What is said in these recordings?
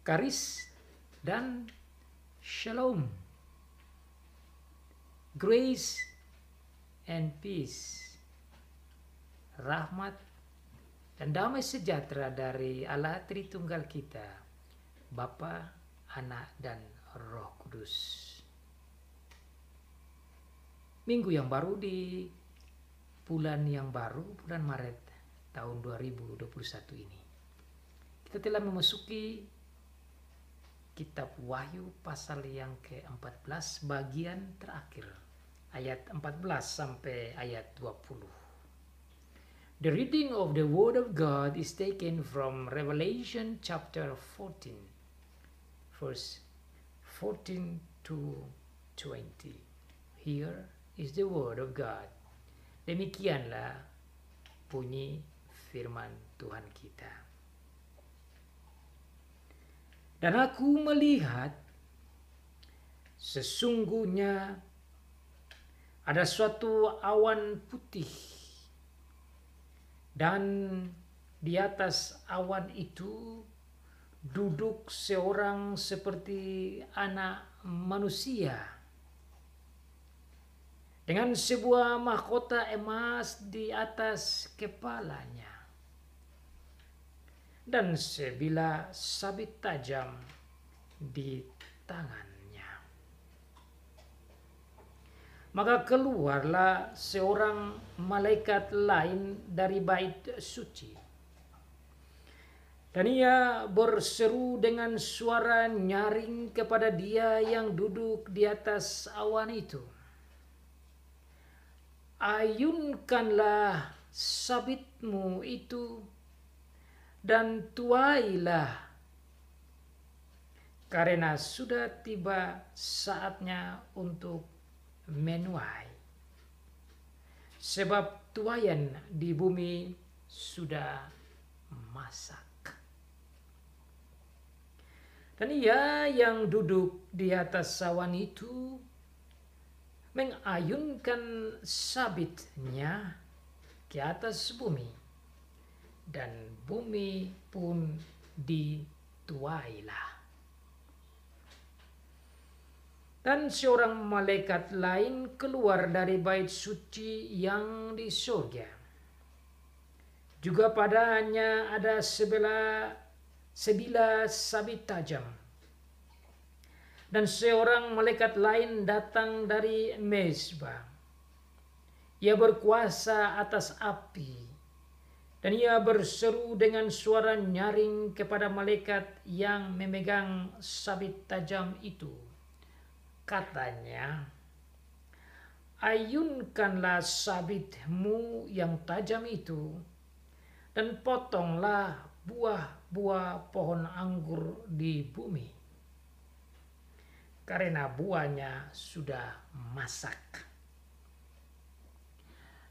Karis dan shalom, grace and peace, rahmat dan damai sejahtera dari Allah Tritunggal kita, Bapa, Anak, dan Roh Kudus. Minggu yang baru di bulan yang baru, bulan Maret tahun 2021 ini. Kita telah memasuki Kitab Wahyu pasal yang ke-14 bagian terakhir, ayat 14 sampai ayat 20. The reading of the Word of God is taken from Revelation chapter 14, verse 14 to 20. Here is the Word of God. Demikianlah bunyi firman Tuhan kita. Dan aku melihat sesungguhnya ada suatu awan putih, dan di atas awan itu duduk seorang seperti anak manusia dengan sebuah mahkota emas di atas kepalanya dan sebilah sabit tajam di tangannya. Maka keluarlah seorang malaikat lain dari bait suci, dan ia berseru dengan suara nyaring kepada dia yang duduk di atas awan itu, ayunkanlah sabitmu itu dan tuailah, karena sudah tiba saatnya untuk menuai, sebab tuaian di bumi sudah masak. Dan ia yang duduk di atas awan itu mengayunkan sabitnya ke atas bumi, dan bumi pun dituailah. Dan seorang malaikat lain keluar dari bait suci yang di surga. Juga padanya ada sebilah sabit tajam. Dan seorang malaikat lain datang dari mezbah. Ia berkuasa atas api. Dan ia berseru dengan suara nyaring kepada malaikat yang memegang sabit tajam itu. Katanya, ayunkanlah sabitmu yang tajam itu, dan potonglah buah-buah pohon anggur di bumi, karena buahnya sudah masak.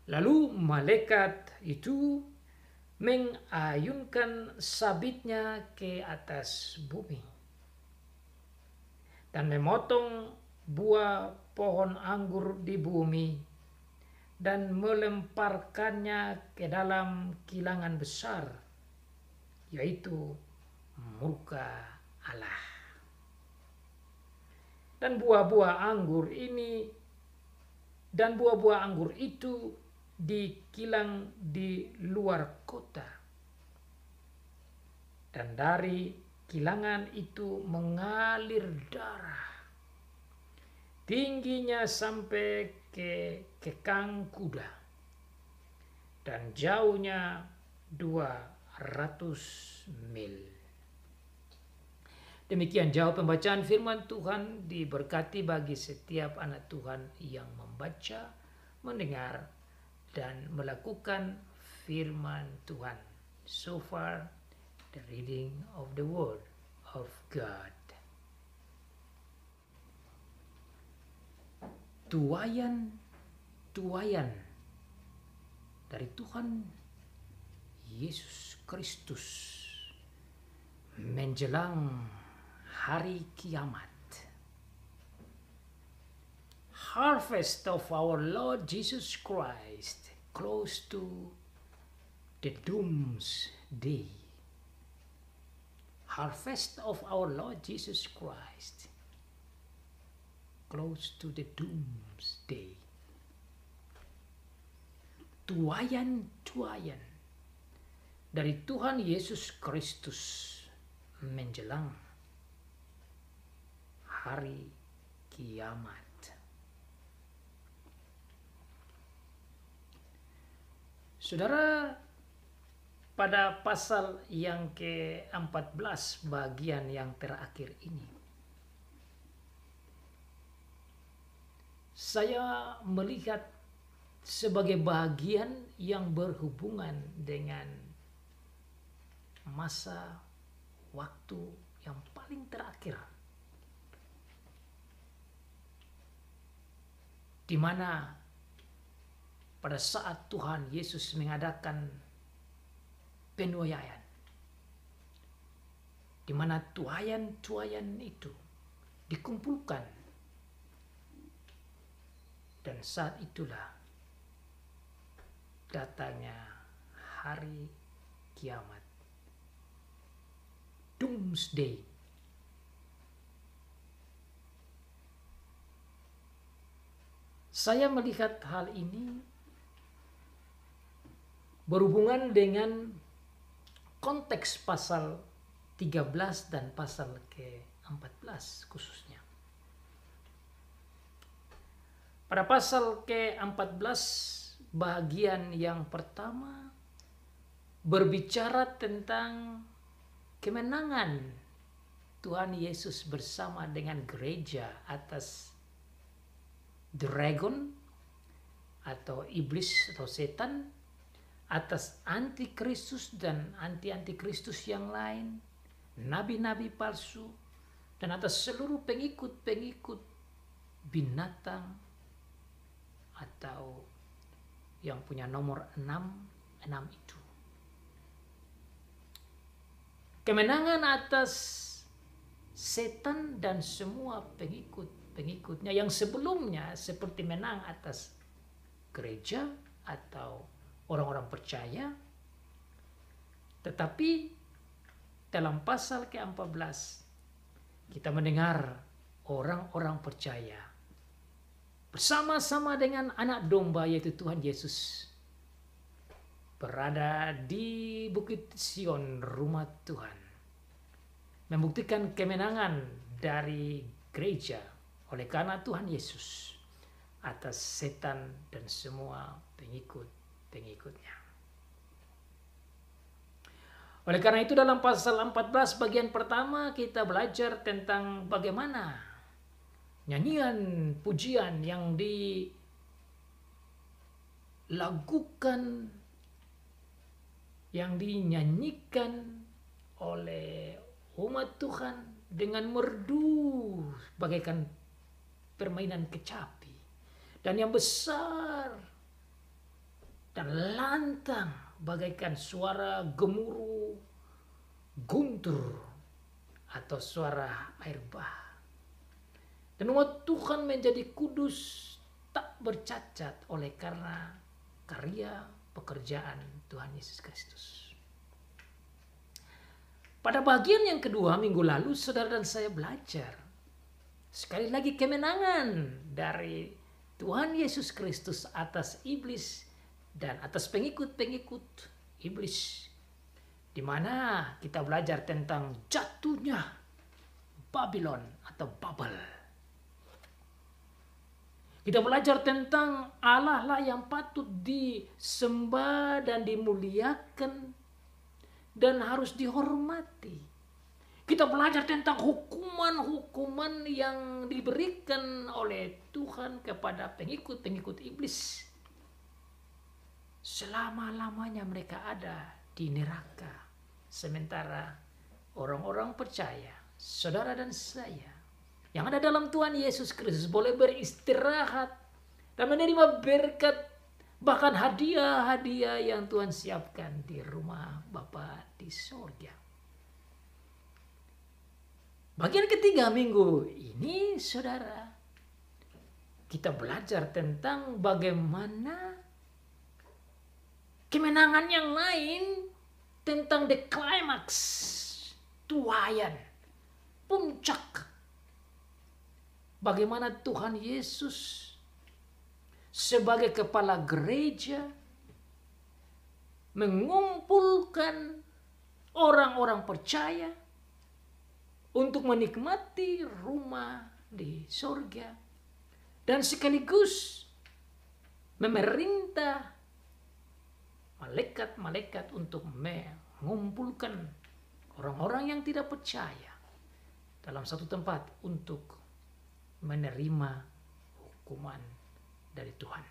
Lalu malaikat itu mengayunkan sabitnya ke atas bumi dan memotong buah pohon anggur di bumi dan melemparkannya ke dalam kilangan besar, yaitu murka Allah. Dan buah-buah anggur itu dikilang di luar kota, dan dari kilangan itu mengalir darah, tingginya sampai ke kekang kuda, dan jauhnya 200 mil. Demikian jauh pembacaan firman Tuhan. Diberkati bagi setiap anak Tuhan yang membaca, mendengar, dan melakukan firman Tuhan. So far, the reading of the Word of God. Tuaian dari Tuhan Yesus Kristus menjelang hari kiamat. Harvest of our Lord Jesus Christ close to the doomsday. harvest of our Lord Jesus Christ, close to the doomsday. Tuayan-tuayan dari Tuhan Yesus Kristus menjelang hari kiamat. Saudara, pada pasal yang ke-14 bagian yang terakhir ini, saya melihat sebagai bagian yang berhubungan dengan masa waktu yang paling terakhir, di mana pada saat Tuhan Yesus mengadakan penuaian, di mana tuayan-tuayan itu dikumpulkan, dan saat itulah datangnya hari kiamat, doomsday. Saya melihat hal ini berhubungan dengan konteks pasal 13 dan pasal ke-14 khususnya. Pada pasal ke-14 bagian yang pertama berbicara tentang kemenangan Tuhan Yesus bersama dengan gereja atas dragon atau iblis atau setan, atas antikristus dan anti-antikristus yang lain, nabi-nabi palsu, dan atas seluruh pengikut-pengikut binatang atau yang punya nomor 6 itu. Kemenangan atas setan dan semua pengikut-pengikutnya yang sebelumnya seperti menang atas gereja atau orang-orang percaya, tetapi dalam pasal ke-14 kita mendengar orang-orang percaya bersama-sama dengan anak domba yaitu Tuhan Yesus berada di Bukit Sion, rumah Tuhan, membuktikan kemenangan dari gereja oleh karena Tuhan Yesus atas setan dan semua pengikutnya. Oleh karena itu dalam pasal 14 bagian pertama kita belajar tentang bagaimana nyanyian pujian yang dilakukan, yang dinyanyikan oleh umat Tuhan dengan merdu bagaikan permainan kecapi, dan yang besar dan lantang bagaikan suara gemuruh guntur atau suara air bah. Dan umat Tuhan menjadi kudus tak bercacat oleh karena karya pekerjaan Tuhan Yesus Kristus. Pada bagian yang kedua minggu lalu saudara dan saya belajar sekali lagi kemenangan dari Tuhan Yesus Kristus atas iblis dan atas pengikut-pengikut iblis, di mana kita belajar tentang jatuhnya Babylon atau Babel. Kita belajar tentang Allah lah yang patut disembah dan dimuliakan dan harus dihormati. Kita belajar tentang hukuman-hukuman yang diberikan oleh Tuhan kepada pengikut-pengikut iblis. Selama-lamanya mereka ada di neraka. Sementara orang-orang percaya, saudara dan saya, yang ada dalam Tuhan Yesus Kristus boleh beristirahat dan menerima berkat, bahkan hadiah-hadiah yang Tuhan siapkan di rumah Bapa di surga. Bagian ketiga minggu ini, saudara, kita belajar tentang bagaimana kemenangan yang lain, tentang the climax tuayan, puncak bagaimana Tuhan Yesus sebagai kepala gereja mengumpulkan orang-orang percaya untuk menikmati rumah di sorga dan sekaligus memerintah malaikat-malaikat untuk mengumpulkan orang-orang yang tidak percaya dalam satu tempat untuk menerima hukuman dari Tuhan.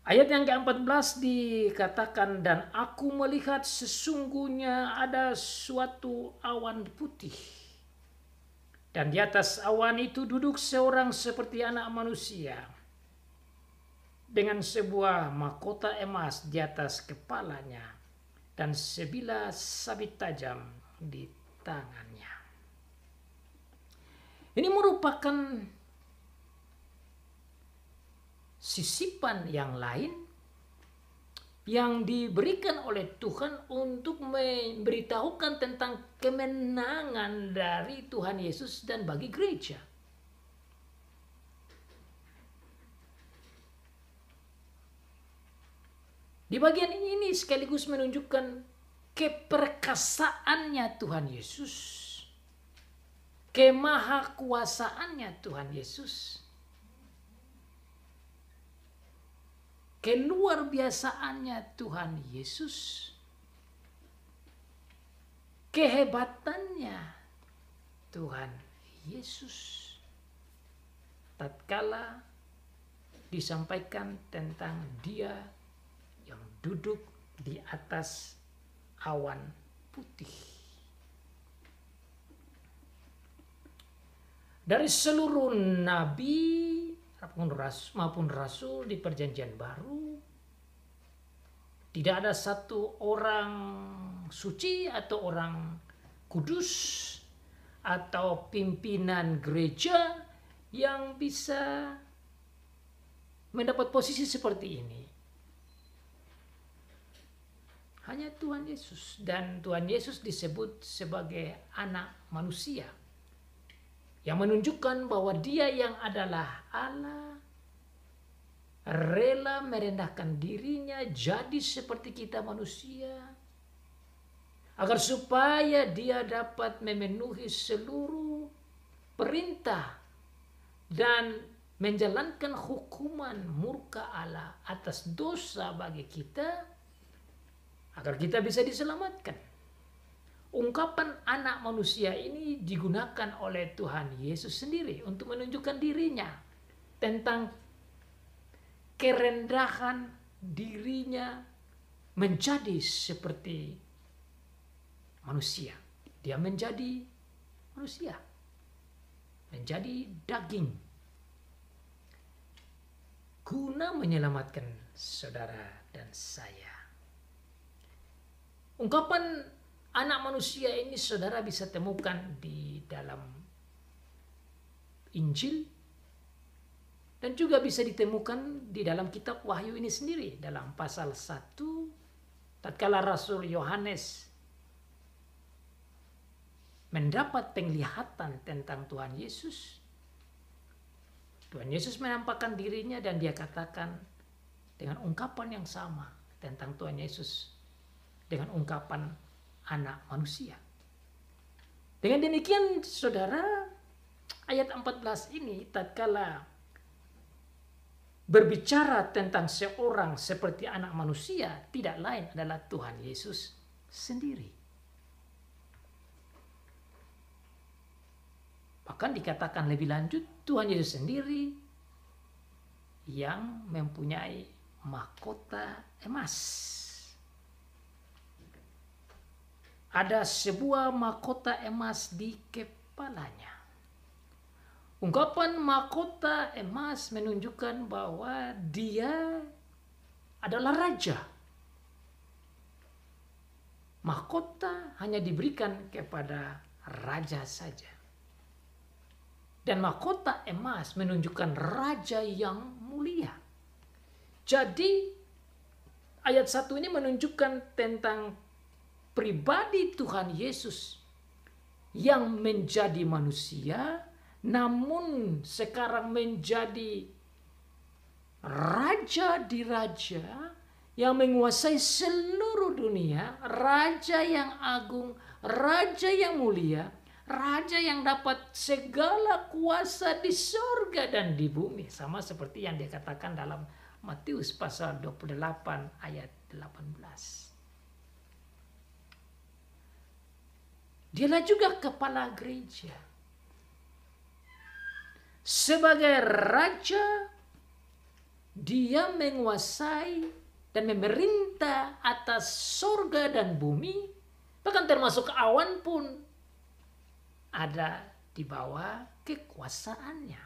Ayat yang ke-14 dikatakan, dan aku melihat sesungguhnya ada suatu awan putih. Dan di atas awan itu duduk seorang seperti anak manusia dengan sebuah mahkota emas di atas kepalanya dan sebilah sabit tajam di tangannya. Ini merupakan sisipan yang lain yang diberikan oleh Tuhan untuk memberitahukan tentang kemenangan dari Tuhan Yesus dan bagi gereja. Di bagian ini sekaligus menunjukkan keperkasaannya Tuhan Yesus, kemahakuasaannya Tuhan Yesus, keluar biasaannya Tuhan Yesus, kehebatannya Tuhan Yesus. Tatkala disampaikan tentang Dia yang duduk di atas awan putih. Dari seluruh nabi maupun rasul di perjanjian baru, tidak ada satu orang suci atau orang kudus atau pimpinan gereja yang bisa mendapat posisi seperti ini. Hanya Tuhan Yesus, dan Tuhan Yesus disebut sebagai anak manusia, yang menunjukkan bahwa Dia yang adalah Allah rela merendahkan dirinya jadi seperti kita manusia, agar supaya Dia dapat memenuhi seluruh perintah dan menjalankan hukuman murka Allah atas dosa bagi kita, agar kita bisa diselamatkan. Ungkapan anak manusia ini digunakan oleh Tuhan Yesus sendiri untuk menunjukkan dirinya tentang kerendahan dirinya menjadi seperti manusia. Dia menjadi manusia, menjadi daging, guna menyelamatkan saudara dan saya. Ungkapan anak manusia ini saudara bisa temukan di dalam Injil dan juga bisa ditemukan di dalam kitab Wahyu ini sendiri. Dalam pasal 1, tatkala Rasul Yohanes mendapat penglihatan tentang Tuhan Yesus, Tuhan Yesus menampakkan dirinya dan Dia katakan dengan ungkapan yang sama tentang Tuhan Yesus dengan ungkapan anak manusia. Dengan demikian saudara, ayat 14 ini tatkala berbicara tentang seorang seperti anak manusia, tidak lain adalah Tuhan Yesus sendiri. Bahkan dikatakan lebih lanjut, Tuhan Yesus sendiri yang mempunyai mahkota emas. Ada sebuah mahkota emas di kepalanya. Ungkapan mahkota emas menunjukkan bahwa Dia adalah raja. Mahkota hanya diberikan kepada raja saja. Dan mahkota emas menunjukkan raja yang mulia. Jadi ayat 1 ini menunjukkan tentang pribadi Tuhan Yesus yang menjadi manusia, namun sekarang menjadi raja di raja yang menguasai seluruh dunia, raja yang agung, raja yang mulia, raja yang dapat segala kuasa di surga dan di bumi. Sama seperti yang dikatakan dalam Matius pasal 28 ayat 18. Dialah juga kepala gereja. Sebagai raja, dia menguasai dan memerintah atas surga dan bumi, bahkan termasuk awan pun ada di bawah kekuasaannya.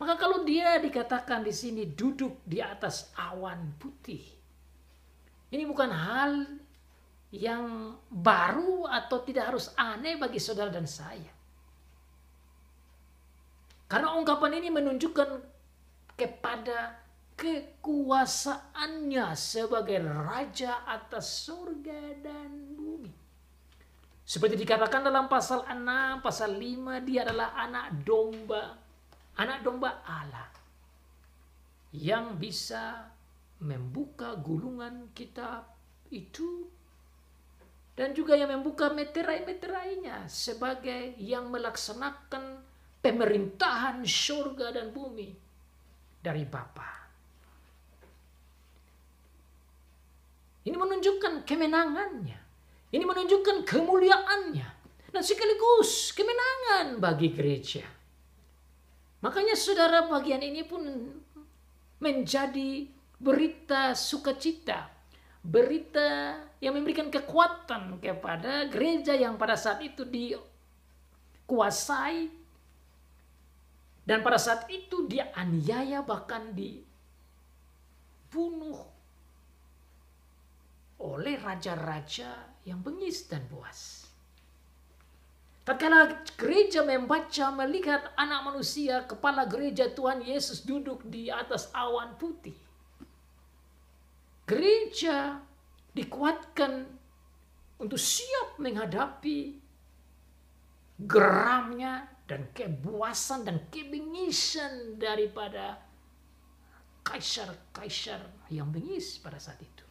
Maka kalau dia dikatakan di sini duduk di atas awan putih, ini bukan hal yang baru atau tidak harus aneh bagi saudara dan saya. Karena ungkapan ini menunjukkan kepada kekuasaannya sebagai raja atas surga dan bumi. Seperti dikatakan dalam pasal 6, pasal 5, dia adalah anak domba Allah yang bisa membuka gulungan kitab itu dan juga yang membuka meterai-meterainya sebagai yang melaksanakan pemerintahan surga dan bumi dari Bapa. Ini menunjukkan kemenangannya. Ini menunjukkan kemuliaannya. Dan sekaligus kemenangan bagi gereja. Makanya saudara, bagian ini pun menjadi berita sukacita. Berita yang memberikan kekuatan kepada gereja yang pada saat itu dikuasai. Dan pada saat itu dia aniaya, bahkan dibunuh oleh raja-raja yang bengis dan buas. Tatkala gereja membaca, melihat anak manusia, kepala gereja Tuhan Yesus duduk di atas awan putih. Gereja dikuatkan untuk siap menghadapi geramnya dan kebuasan dan kebengisan daripada kaisar-kaisar yang bengis pada saat itu.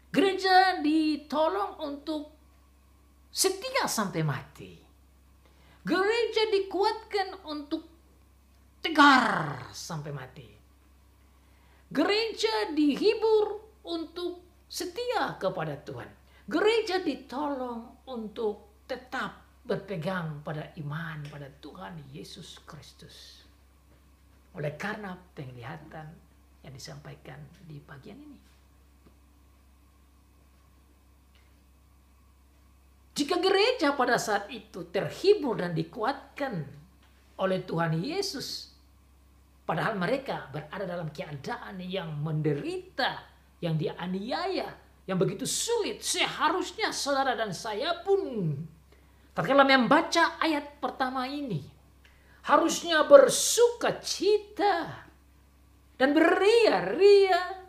Gereja ditolong untuk setia sampai mati. Gereja dikuatkan untuk tegar sampai mati. Gereja dihibur untuk setia kepada Tuhan. Gereja ditolong untuk tetap berpegang pada iman pada Tuhan Yesus Kristus. Oleh karena penglihatan yang disampaikan di bagian ini. Jika gereja pada saat itu terhibur dan dikuatkan oleh Tuhan Yesus, padahal mereka berada dalam keadaan yang menderita, yang dianiaya, yang begitu sulit, seharusnya saudara dan saya pun tatkala membaca ayat pertama ini harusnya bersuka cita dan beria-ria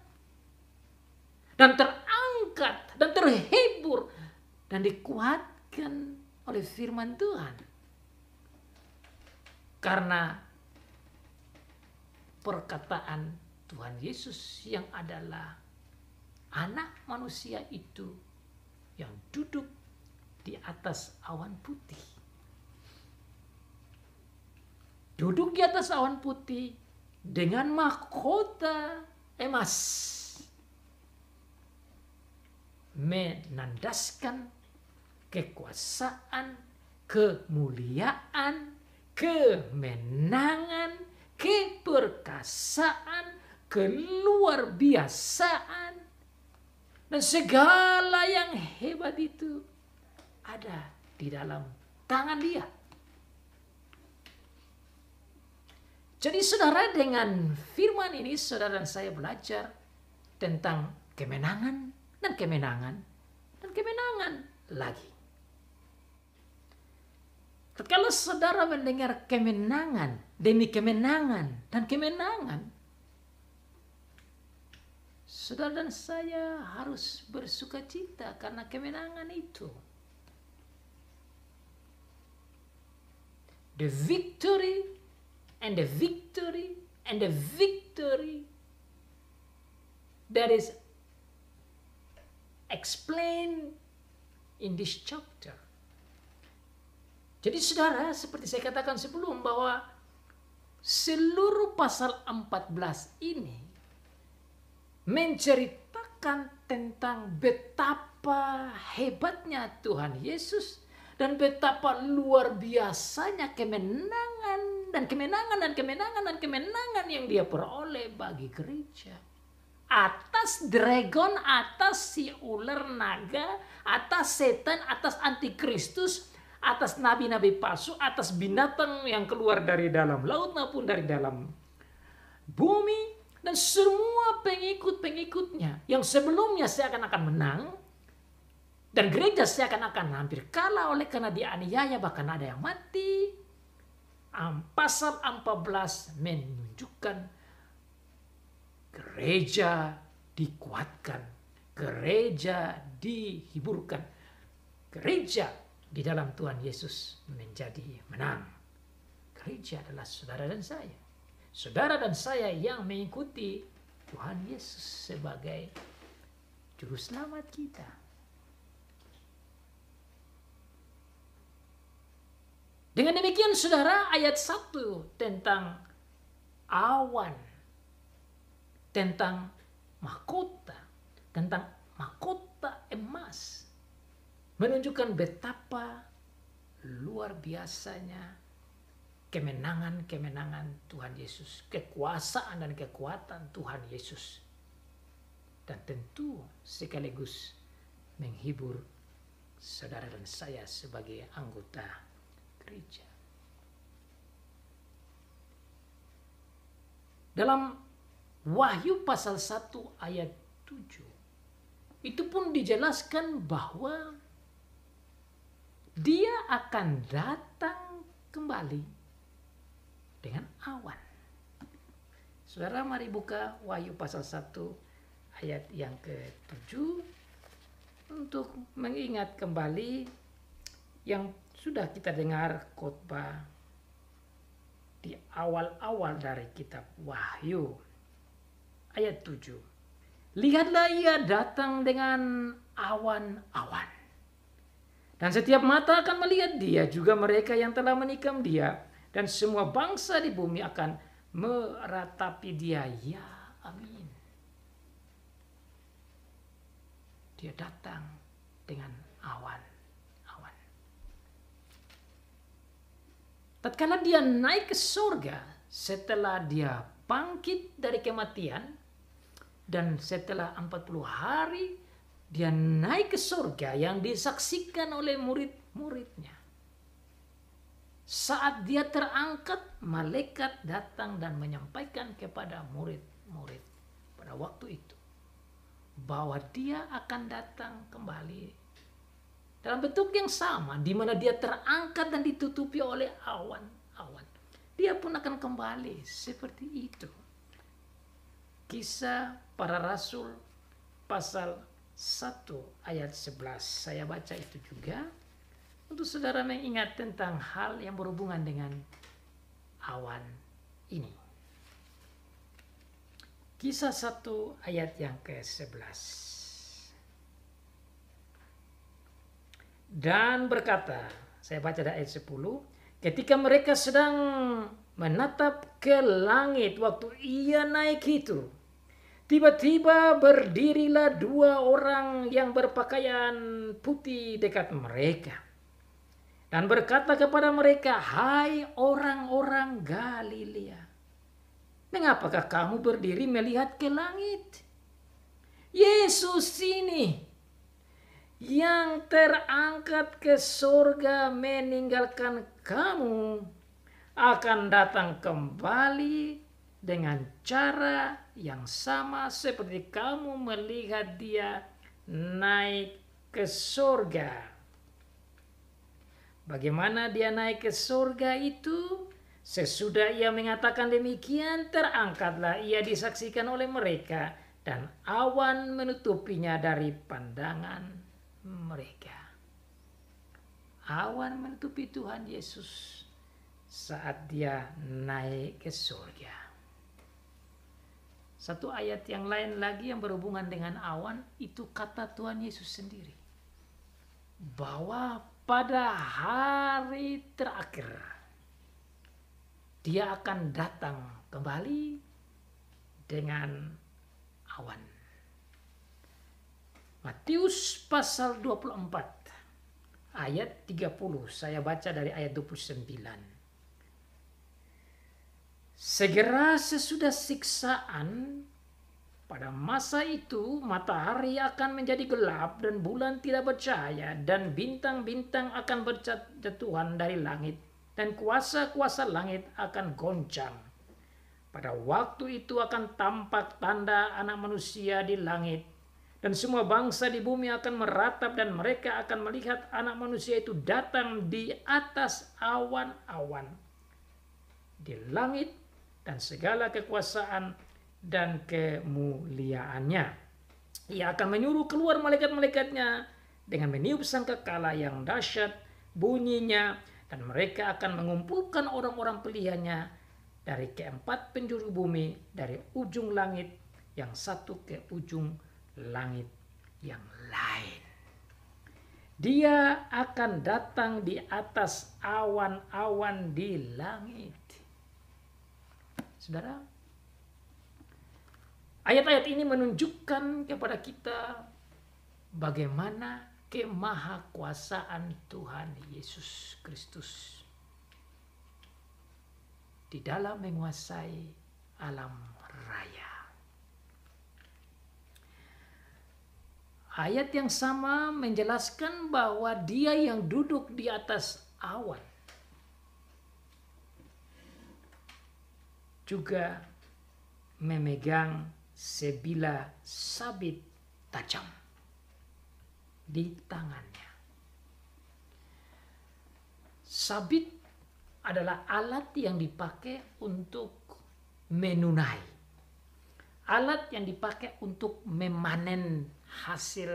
dan terangkat dan terhibur dan dikuatkan oleh firman Tuhan. Karena perkataan Tuhan Yesus yang adalah anak manusia itu yang duduk di atas awan putih. Duduk di atas awan putih dengan mahkota emas. Menandaskan kekuasaan, kemuliaan, kemenangan, keperkasaan, keluar biasaan, dan segala yang hebat itu ada di dalam tangan dia. Jadi saudara, dengan firman ini saudara dan saya belajar tentang kemenangan dan kemenangan dan kemenangan lagi. Kalau saudara mendengar kemenangan demi kemenangan dan kemenangan, saudara dan saya harus bersuka cita karena kemenangan itu. The victory and the victory and the victory that is explained in this chapter. Jadi saudara, seperti saya katakan sebelum, bahwa seluruh pasal 14 ini menceritakan tentang betapa hebatnya Tuhan Yesus dan betapa luar biasanya kemenangan yang dia peroleh bagi gereja. Atas dragon, atas si ular naga, atas setan, atas antikristus, atas nabi-nabi palsu, atas binatang yang keluar dari dalam laut maupun dari dalam bumi, dan semua pengikut-pengikutnya yang sebelumnya seakan-akan menang, dan gereja seakan-akan hampir kalah oleh karena dianiaya, bahkan ada yang mati. Pasal 14 menunjukkan gereja dikuatkan, gereja dihiburkan, gereja di dalam Tuhan Yesus menjadi menang. Gereja adalah saudara dan saya. Saudara dan saya yang mengikuti Tuhan Yesus sebagai juru selamat kita. Dengan demikian saudara, ayat 1 tentang awan, tentang mahkota emas, menunjukkan betapa luar biasanya kemenangan Tuhan Yesus, kekuasaan dan kekuatan Tuhan Yesus, dan tentu sekaligus menghibur saudara dan saya sebagai anggota gereja. Dalam Wahyu pasal 1 ayat 7 itu pun dijelaskan bahwa dia akan datang kembali dengan awan. Saudara, mari buka Wahyu pasal 1 ayat yang ke-7 untuk mengingat kembali yang sudah kita dengar khotbah di awal-awal dari kitab Wahyu. Ayat 7. Lihatlah, ia datang dengan awan-awan, dan setiap mata akan melihat dia, juga mereka yang telah menikam dia, dan semua bangsa di bumi akan meratapi dia. Ya, amin. Dia datang dengan awan. Tatkala dia naik ke surga, setelah dia bangkit dari kematian, dan setelah 40 hari dia naik ke surga yang disaksikan oleh murid-muridnya. Saat dia terangkat, malaikat datang dan menyampaikan kepada murid-murid pada waktu itu bahwa dia akan datang kembali dalam bentuk yang sama, di mana dia terangkat dan ditutupi oleh awan-awan. Dia pun akan kembali seperti itu. Kisah Para Rasul pasal 1 ayat 11. Saya baca itu juga untuk saudara mengingat tentang hal yang berhubungan dengan awan ini. Kisah 1 ayat yang ke-11. Dan berkata, saya baca dari ayat 10, ketika mereka sedang menatap ke langit waktu ia naik itu, tiba-tiba berdirilah 2 orang yang berpakaian putih dekat mereka, dan berkata kepada mereka, hai orang-orang Galilea, mengapakah kamu berdiri melihat ke langit? Yesus ini yang terangkat ke surga meninggalkan kamu akan datang kembali dengan cara yang sama seperti kamu melihat dia naik ke surga. Bagaimana dia naik ke surga itu? Sesudah ia mengatakan demikian, terangkatlah ia disaksikan oleh mereka, dan awan menutupinya dari pandangan mereka. Awan menutupi Tuhan Yesus saat dia naik ke surga. Satu ayat yang lain lagi yang berhubungan dengan awan, itu kata Tuhan Yesus sendiri, bahwa pada hari terakhir dia akan datang kembali dengan awan. Matius pasal 24 ayat 30, saya baca dari ayat 29. Segera sesudah siksaan, pada masa itu matahari akan menjadi gelap dan bulan tidak bercahaya, dan bintang-bintang akan berjatuhan dari langit, dan kuasa-kuasa langit akan goncang. Pada waktu itu akan tampak tanda Anak Manusia di langit, dan semua bangsa di bumi akan meratap, dan mereka akan melihat Anak Manusia itu datang di atas awan-awan di langit, dan segala kekuasaan dan kemuliaannya. Ia akan menyuruh keluar malaikat-malaikatnya dengan meniup sangkakala yang dahsyat bunyinya, dan mereka akan mengumpulkan orang-orang pilihannya dari keempat penjuru bumi, dari ujung langit yang satu ke ujung langit yang lain. Dia akan datang di atas awan-awan di langit. Saudara, ayat-ayat ini menunjukkan kepada kita bagaimana kemahakuasaan Tuhan Yesus Kristus di dalam menguasai alam raya. Ayat yang sama menjelaskan bahwa Dia yang duduk di atas awan juga memegang sebilah sabit tajam di tangannya. Sabit adalah alat yang dipakai untuk menunai, alat yang dipakai untuk memanen hasil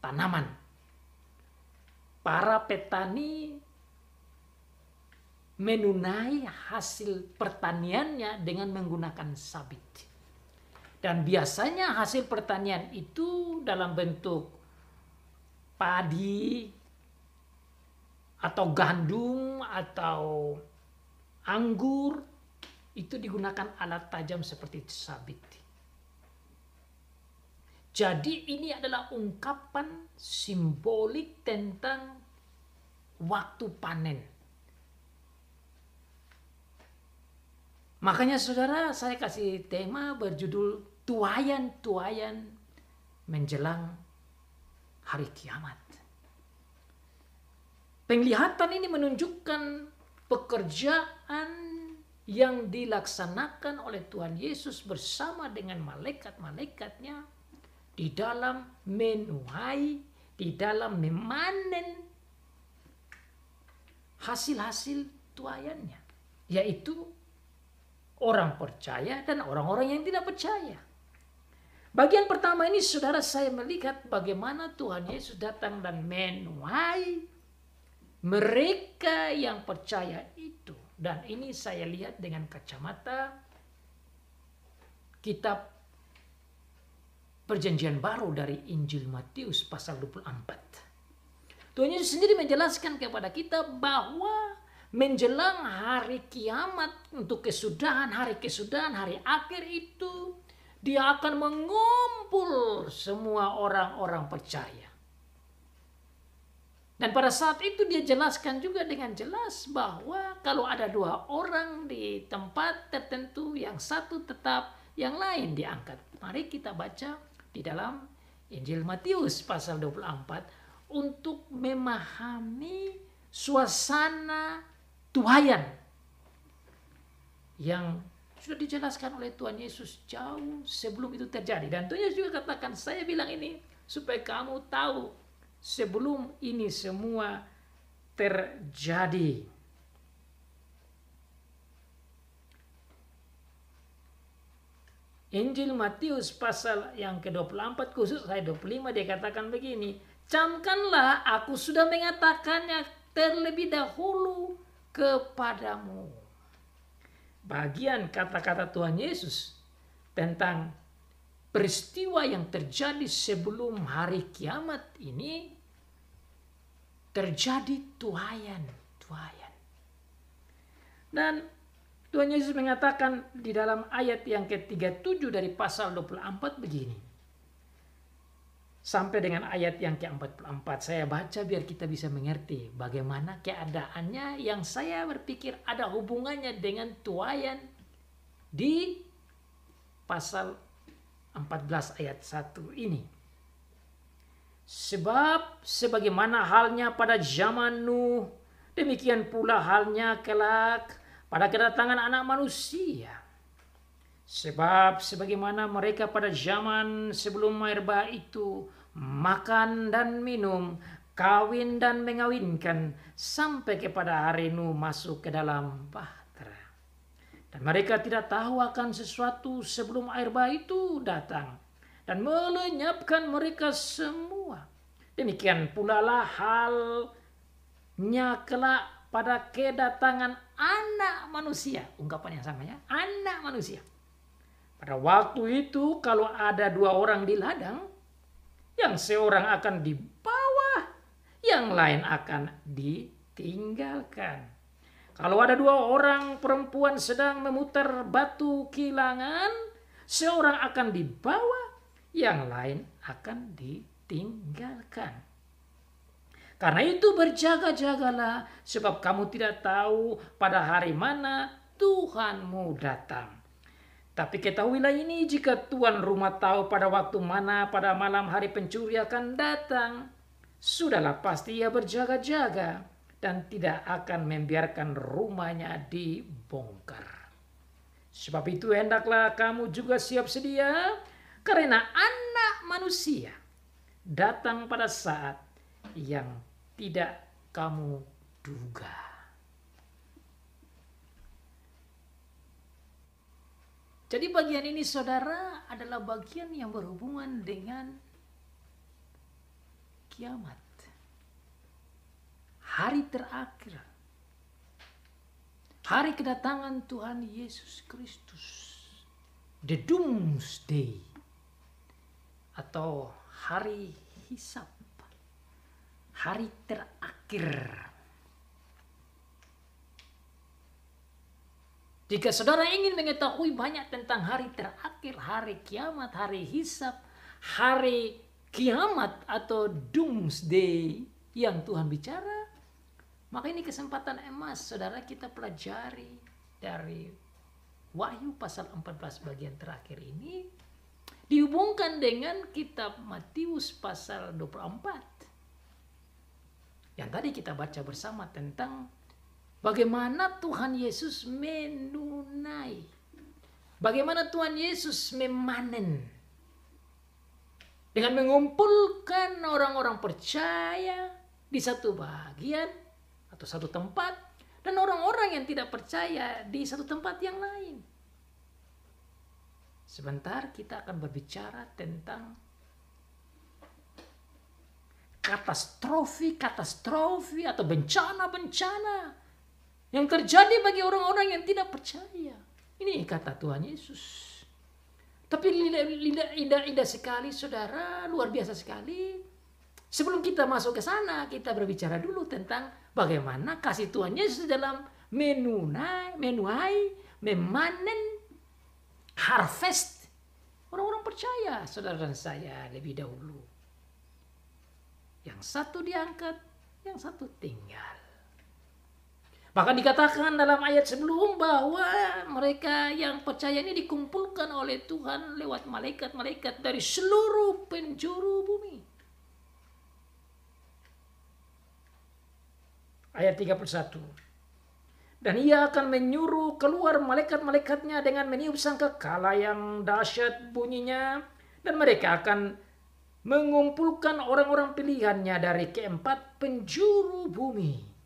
tanaman. Para petani menunai hasil pertaniannya dengan menggunakan sabit. Dan biasanya hasil pertanian itu dalam bentuk padi atau gandum atau anggur, itu digunakan alat tajam seperti sabit. Jadi ini adalah ungkapan simbolik tentang waktu panen. Makanya saudara, saya kasih tema berjudul tuayan-tuayan menjelang hari kiamat. Penglihatan ini menunjukkan pekerjaan yang dilaksanakan oleh Tuhan Yesus bersama dengan malaikat-malaikatnya di dalam menuai, di dalam memanen hasil-hasil tuayannya, yaitu orang percaya dan orang-orang yang tidak percaya. Bagian pertama ini saudara, saya melihat bagaimana Tuhan Yesus datang dan menuai mereka yang percaya itu. Dan ini saya lihat dengan kacamata kitab Perjanjian Baru dari Injil Matius pasal 24. Tuhan Yesus sendiri menjelaskan kepada kita bahwa menjelang hari kiamat, untuk hari kesudahan, hari akhir itu, Dia akan mengumpul semua orang-orang percaya. Dan pada saat itu Dia jelaskan juga dengan jelas bahwa kalau ada dua orang di tempat tertentu, yang satu tetap, yang lain diangkat. Mari kita baca di dalam Injil Matius pasal 24 untuk memahami suasana tuayan yang sudah dijelaskan oleh Tuhan Yesus jauh sebelum itu terjadi. Dan Tuhan Yesus juga katakan, saya bilang ini supaya kamu tahu sebelum ini semua terjadi. Injil Matius pasal yang ke-24 khusus ayat 25 dia katakan begini. Camkanlah aku sudah mengatakannya terlebih dahulu kepadamu. Bagian kata-kata Tuhan Yesus tentang peristiwa yang terjadi sebelum hari kiamat ini terjadi tuaian. Dan Tuhan Yesus mengatakan di dalam ayat yang ke-37 dari pasal 24 begini. Sampai dengan ayat yang ke-44 saya baca biar kita bisa mengerti bagaimana keadaannya yang saya berpikir ada hubungannya dengan tuaian di pasal 14 ayat 1 ini. Sebab sebagaimana halnya pada zaman Nuh, demikian pula halnya kelak pada kedatangan anak manusia. Sebab sebagaimana mereka pada zaman sebelum air bah itu makan dan minum, kawin dan mengawinkan, sampai kepada hari Nuh masuk ke dalam bahtera. Dan mereka tidak tahu akan sesuatu sebelum air bah itu datang dan melenyapkan mereka semua. Demikian pula lah halnya kelak pada kedatangan anak manusia. Ungkapan yang sama ya, anak manusia. Pada waktu itu kalau ada 2 orang di ladang, yang seorang akan dibawa, yang lain akan ditinggalkan. Kalau ada 2 orang perempuan sedang memutar batu kilangan, seorang akan dibawa, yang lain akan ditinggalkan. Karena itu berjaga-jagalah, sebab kamu tidak tahu pada hari mana Tuhanmu datang. Tapi ketahuilah ini, jika tuan rumah tahu pada waktu mana pada malam hari pencuri akan datang, sudahlah pasti ia berjaga-jaga dan tidak akan membiarkan rumahnya dibongkar. Sebab itu hendaklah kamu juga siap sedia, karena anak manusia datang pada saat yang tidak kamu duga. Jadi bagian ini saudara adalah bagian yang berhubungan dengan kiamat. Hari terakhir. Hari kedatangan Tuhan Yesus Kristus. The Doomsday. Atau hari hisab. Hari terakhir. Jika saudara ingin mengetahui banyak tentang hari terakhir, hari kiamat, hari hisab, hari kiamat atau doomsday yang Tuhan bicara, maka ini kesempatan emas saudara kita pelajari dari Wahyu pasal 14 bagian terakhir ini dihubungkan dengan kitab Matius pasal 24. Yang tadi kita baca bersama tentang bagaimana Tuhan Yesus menunai. Bagaimana Tuhan Yesus memanen. Dengan mengumpulkan orang-orang percaya di satu bagian atau satu tempat. Dan orang-orang yang tidak percaya di satu tempat yang lain. Sebentar kita akan berbicara tentang katastrofi atau bencana-bencana yang terjadi bagi orang-orang yang tidak percaya. Ini kata Tuhan Yesus. Tapi indah sekali saudara, luar biasa sekali. Sebelum kita masuk ke sana, kita berbicara dulu tentang bagaimana kasih Tuhan Yesus dalam menuai, memanen, harvest orang-orang percaya, saudara dan saya lebih dahulu. Yang satu diangkat, yang satu tinggal. Bahkan dikatakan dalam ayat sebelum bahwa mereka yang percaya ini dikumpulkan oleh Tuhan lewat malaikat-malaikat dari seluruh penjuru bumi. Ayat 31. Dan ia akan menyuruh keluar malaikat-malaikatnya dengan meniup sangkakala yang dahsyat bunyinya. Dan mereka akan mengumpulkan orang-orang pilihannya dari keempat penjuru bumi.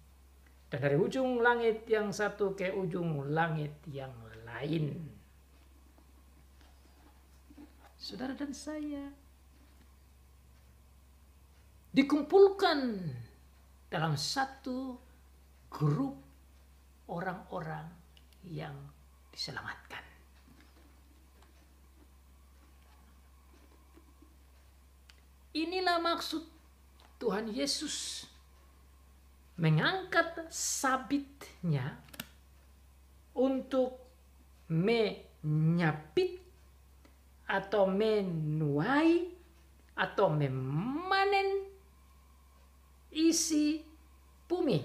Dan dari ujung langit yang satu ke ujung langit yang lain. saudara dan saya dikumpulkan dalam satu grup orang-orang yang diselamatkan. Inilah maksud Tuhan Yesus mengangkat sabitnya untuk menyapit atau menuai atau memanen isi bumi.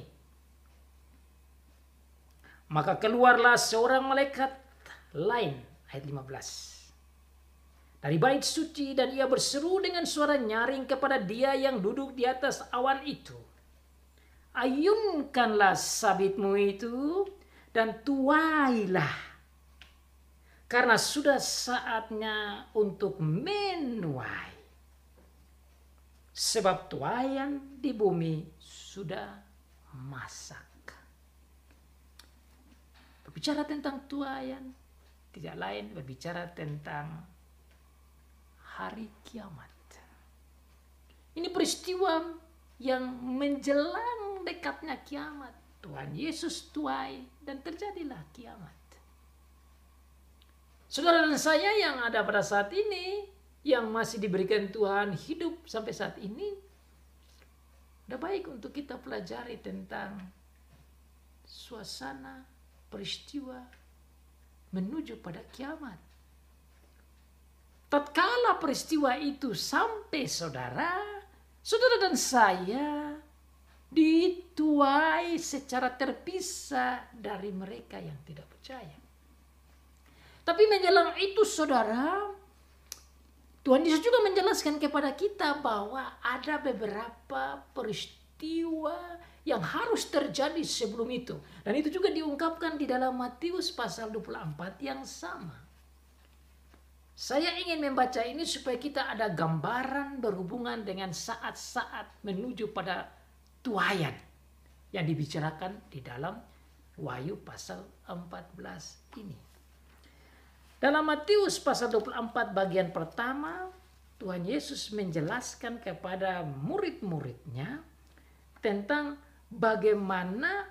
Maka keluarlah seorang malaikat lain, ayat 15. Dari bait suci, dan ia berseru dengan suara nyaring kepada dia yang duduk di atas awan itu. Ayunkanlah sabitmu itu dan tuailah, karena sudah saatnya untuk menuai. Sebab tuaian di bumi sudah masak. Berbicara tentang tuaian, tidak lain berbicara tentang hari kiamat. Ini peristiwa yang menjelang dekatnya kiamat. Tuhan Yesus tuai dan terjadilah kiamat. Saudara dan saya yang ada pada saat ini, yang masih diberikan Tuhan hidup sampai saat ini, udah baik untuk kita pelajari tentang suasana peristiwa menuju pada kiamat. Tatkala peristiwa itu sampai saudara dan saya dituai secara terpisah dari mereka yang tidak percaya. Tapi menjelang itu saudara, Tuhan Yesus juga menjelaskan kepada kita bahwa ada beberapa peristiwa yang harus terjadi sebelum itu. Dan itu juga diungkapkan di dalam Matius pasal 24 yang sama. Saya ingin membaca ini supaya kita ada gambaran berhubungan dengan saat-saat menuju pada tuaian yang dibicarakan di dalam Wahyu pasal 14 ini. Dalam Matius pasal 24 bagian pertama, Tuhan Yesus menjelaskan kepada murid-muridnya tentang bagaimana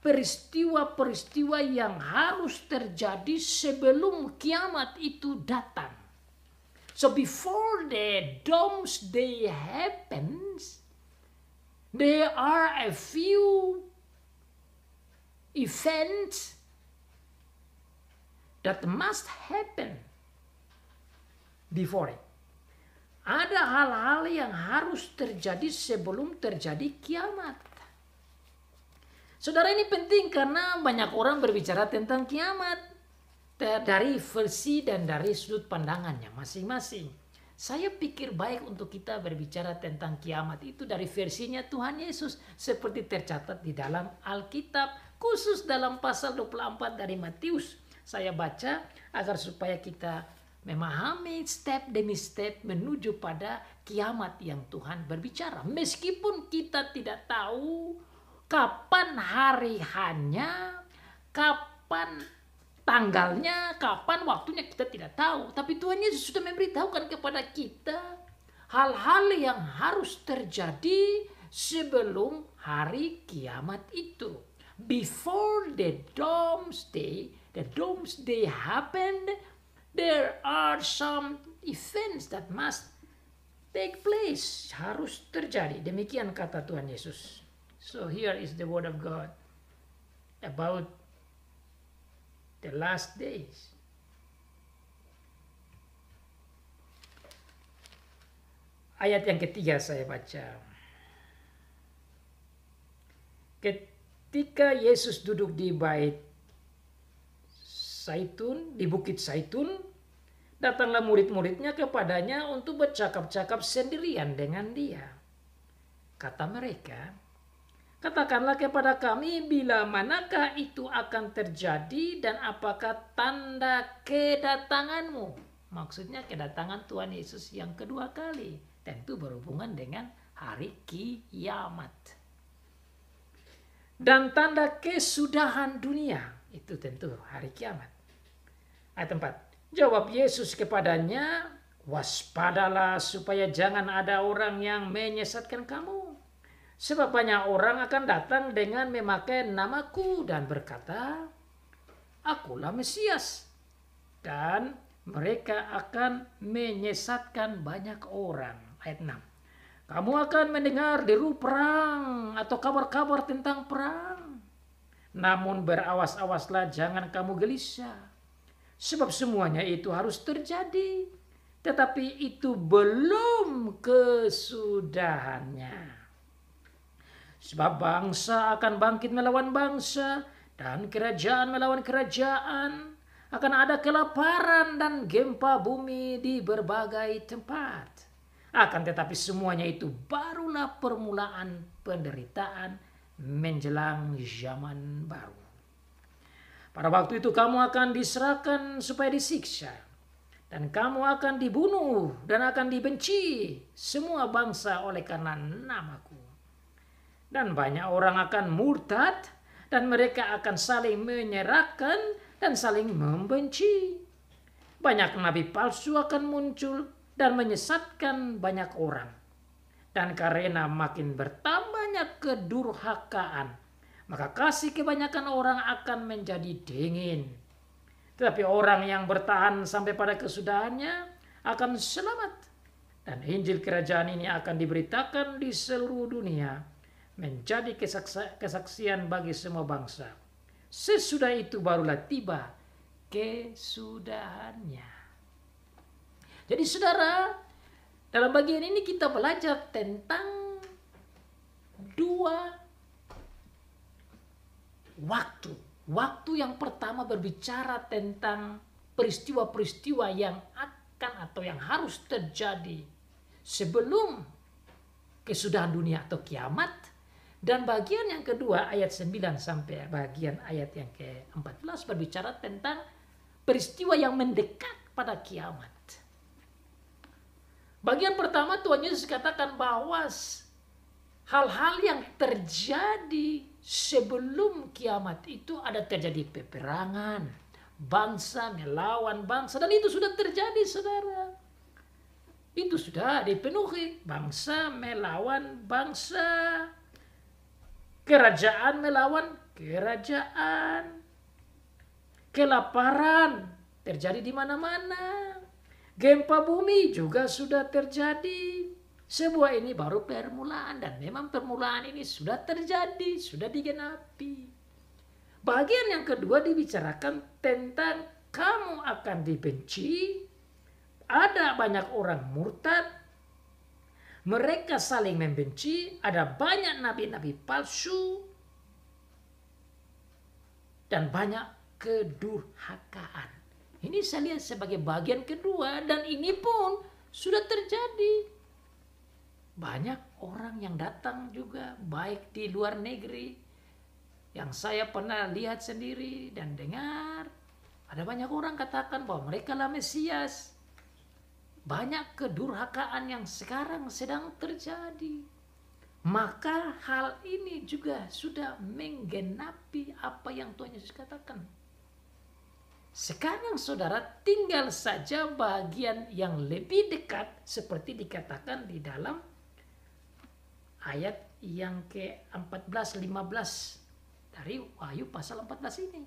peristiwa-peristiwa yang harus terjadi sebelum kiamat itu datang. So before the doomsday happens, there are a few events that must happen before it. Ada hal-hal yang harus terjadi sebelum terjadi kiamat. Saudara, ini penting karena banyak orang berbicara tentang kiamat dari versi dan dari sudut pandangannya masing-masing. Saya pikir baik untuk kita berbicara tentang kiamat itu dari versinya Tuhan Yesus seperti tercatat di dalam Alkitab, khusus dalam pasal 24 dari Matius. Saya baca agar supaya kita memahami step demi step menuju pada kiamat yang Tuhan berbicara. Meskipun kita tidak tahu kapan hari hanya, kapan tanggalnya, kapan waktunya, kita tidak tahu. Tapi Tuhan Yesus sudah memberitahukan kepada kita hal-hal yang harus terjadi sebelum hari kiamat itu. Before the doomsday happened, there are some events that must take place. Harus terjadi. Demikian kata Tuhan Yesus. So here is the word of God about the last days. Ayat yang ketiga saya baca. Ketika Yesus duduk di bait Zaitun, di bukit Zaitun, datanglah murid-muridnya kepadanya untuk bercakap-cakap sendirian dengan dia. Kata mereka, katakanlah kepada kami bila manakah itu akan terjadi dan apakah tanda kedatanganmu. Maksudnya kedatangan Tuhan Yesus yang kedua kali. Tentu berhubungan dengan hari kiamat. Dan tanda kesudahan dunia. Itu tentu hari kiamat. Ayat 4. Jawab Yesus kepadanya, "Waspadalah supaya jangan ada orang yang menyesatkan kamu. Sebab banyak orang akan datang dengan memakai namaku dan berkata, 'Akulah Mesias.' Dan mereka akan menyesatkan banyak orang." Ayat 6. "Kamu akan mendengar deru perang atau kabar-kabar tentang perang. Namun berawas-awaslah, jangan kamu gelisah. Sebab semuanya itu harus terjadi, tetapi itu belum kesudahannya. Sebab bangsa akan bangkit melawan bangsa, dan kerajaan melawan kerajaan. Akan ada kelaparan dan gempa bumi di berbagai tempat. Akan tetapi semuanya itu barulah permulaan penderitaan menjelang zaman baru. Pada waktu itu kamu akan diserahkan supaya disiksa, dan kamu akan dibunuh dan akan dibenci semua bangsa oleh karena namaku. Dan banyak orang akan murtad, dan mereka akan saling menyerahkan dan saling membenci. Banyak nabi palsu akan muncul dan menyesatkan banyak orang. Dan karena makin bertambahnya kedurhakaan, maka kasih kebanyakan orang akan menjadi dingin. Tetapi orang yang bertahan sampai pada kesudahannya akan selamat. Dan Injil kerajaan ini akan diberitakan di seluruh dunia, menjadi kesaksian bagi semua bangsa. Sesudah itu barulah tiba kesudahannya." Jadi saudara, dalam bagian ini kita belajar tentang dua waktu. Waktu yang pertama berbicara tentang peristiwa-peristiwa yang akan atau yang harus terjadi sebelum kesudahan dunia atau kiamat. Dan bagian yang kedua ayat 9 sampai bagian ayat yang ke-14 berbicara tentang peristiwa yang mendekat pada kiamat. Bagian pertama Tuhan Yesus katakan bahwa hal-hal yang terjadi sebelum kiamat itu ada terjadi peperangan, bangsa melawan bangsa, dan itu sudah terjadi saudara. Itu sudah dipenuhi, bangsa melawan bangsa, kerajaan melawan kerajaan, kelaparan terjadi di mana-mana, gempa bumi juga sudah terjadi. Semua ini baru permulaan, dan memang permulaan ini sudah terjadi, sudah digenapi. Bagian yang kedua dibicarakan tentang kamu akan dibenci, ada banyak orang murtad, mereka saling membenci, ada banyak nabi-nabi palsu, dan banyak kedurhakaan. Ini saya lihat sebagai bagian kedua, dan ini pun sudah terjadi. Banyak orang yang datang juga, baik di luar negeri, yang saya pernah lihat sendiri dan dengar. Ada banyak orang katakan bahwa mereka lah Mesias. Banyak kedurhakaan yang sekarang sedang terjadi. Maka hal ini juga sudah menggenapi apa yang Tuhan Yesus katakan. Sekarang saudara tinggal saja bagian yang lebih dekat seperti dikatakan di dalam ayat yang ke-14, 15 dari Wahyu pasal 14 ini.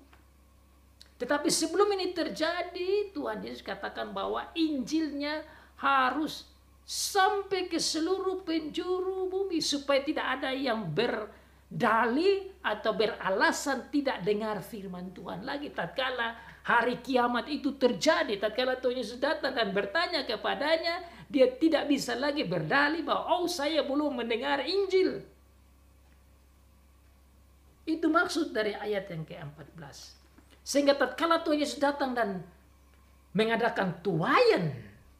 Tetapi sebelum ini terjadi, Tuhan Yesus katakan bahwa Injilnya harus sampai ke seluruh penjuru bumi, supaya tidak ada yang berdalih atau beralasan tidak dengar firman Tuhan lagi. Tatkala hari kiamat itu terjadi, tatkala Tuhan Yesus datang dan bertanya kepadanya, dia tidak bisa lagi berdalih bahwa saya belum mendengar Injil. Itu maksud dari ayat yang ke-14. Sehingga tatkala Tuhan Yesus datang dan mengadakan tuaian,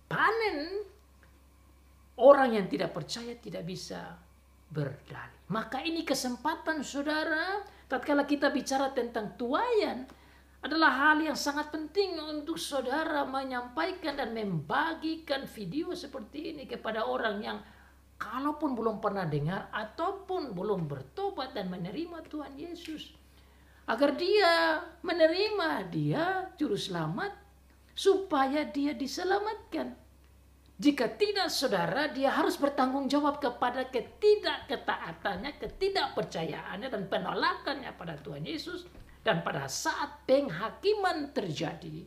panen, orang yang tidak percaya tidak bisa berdalih. Maka ini kesempatan saudara, tatkala kita bicara tentang tuaian, adalah hal yang sangat penting untuk saudara menyampaikan dan membagikan video seperti ini kepada orang yang kalaupun belum pernah dengar ataupun belum bertobat dan menerima Tuhan Yesus. Agar dia menerima dia juru selamat supaya dia diselamatkan. Jika tidak, saudara, dia harus bertanggung jawab kepada ketidaktaatannya, ketidakpercayaannya, dan penolakannya pada Tuhan Yesus. Dan pada saat penghakiman terjadi,